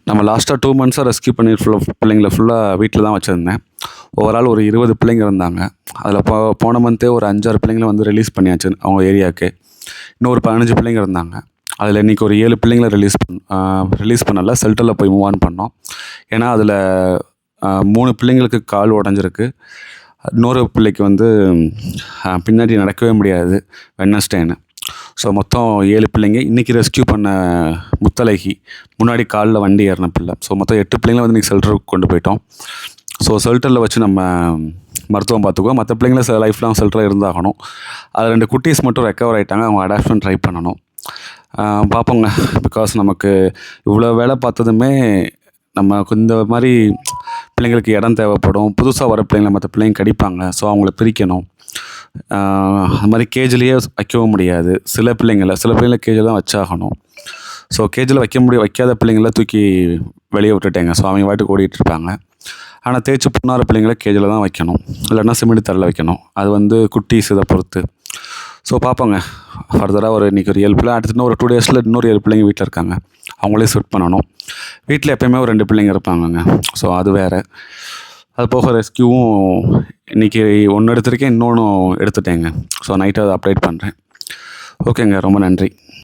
நம்ம லாஸ்ட்டாக 2 மந்த்ஸாக ரெஸ்க்யூ பண்ணி பிள்ளைங்கள ஃபுல்லாக வீட்டில் தான் வச்சுருந்தேன். ஓவரால் ஒரு 20 பிள்ளைங்க இருந்தாங்க. அதில் போன மந்த்தே ஒரு 5, 6 பிள்ளைங்கள வந்து ரிலீஸ் பண்ணியாச்சு அவங்க ஏரியாவுக்கு. இன்னும் ஒரு 15 பிள்ளைங்க இருந்தாங்க. அதில் இன்றைக்கி ஒரு 7 பிள்ளைங்கள ரிலீஸ் பண்ணல, ஷெல்டரில் போய் மூவ் ஆன் பண்ணோம். ஏன்னா அதில் 3 பிள்ளைங்களுக்கு கால் உடஞ்சிருக்கு. இன்னொரு பிள்ளைக்கு வந்து பின்னாடி நடக்கவே முடியாது, வெட்னஸ்டேன்னு. ஸோ மொத்தம் 7 பிள்ளைங்க. இன்றைக்கி ரெஸ்க்யூ பண்ண முத்தழகி, முன்னாடி காலில் வண்டி ஏறின பிள்ளை. ஸோ மொத்தம் 8 பிள்ளைங்கள வந்து இன்றைக்கி ஷெல்டருக்கு கொண்டு போயிட்டோம். ஸோ ஷெல்டரில் வச்சு நம்ம மருத்துவம் பார்த்துக்குவோம். மற்ற பிள்ளைங்கள லைஃப் லாங் ஷெல்டரில் இருந்தாகணும். அது 2 குட்டீஸ் மட்டும் ரெக்கவர் ஆகிட்டாங்க. அவங்க அடாப்ஷன் ட்ரை பண்ணணும். பார்ப்போங்க. பிகாஸ் நமக்கு இவ்வளோ வேலை பார்த்ததுமே நமக்கு இந்த மாதிரி பிள்ளைங்களுக்கு இடம் தேவைப்படும். புதுசாக வர பிள்ளைங்களை மற்ற பிள்ளைங்க கடிப்பாங்க. ஸோ அவங்கள பிரிக்கணும். அது மாதிரி கேஜ்லேயே வைக்கவும் முடியாது. சில பிள்ளைங்கள கேஜில் தான் வச்சாகணும். ஸோ கேஜில் வைக்காத பிள்ளைங்கள தூக்கி வெளியே விட்டுட்டேங்க. ஸோ அவங்க வாட்டுக்கு ஓடிட்டு இருப்பாங்க. ஆனால் தேய்ச்சி புண்ணார பிள்ளைங்கள கேஜில் தான் வைக்கணும், இல்லைன்னா சிமெண்ட் தரையில் வைக்கணும். அது வந்து குட்டீஸ் இதை பொறுத்து. ஸோ பார்ப்போங்க. ஃபர்தராக இன்றைக்கி ஒரு 7 பிள்ளை, அடுத்து ஒரு 2 டேஸில் இன்னொரு 7 பிள்ளைங்க வீட்டில் இருக்காங்க. அவங்களே ஷிஃப்ட் பண்ணணும். வீட்டில் எப்போயுமே ஒரு 2 பிள்ளைங்க இருப்பாங்கங்க. ஸோ அது வேறு. அது போக ரெஸ்க்யூவும் இன்றைக்கி 1 எடுத்திருக்கேன், இன்னொன்று எடுத்துட்டேங்க. ஸோ நைட்டு அதை அப்டேட் பண்ணுறேன். ஓகேங்க, ரொம்ப நன்றி.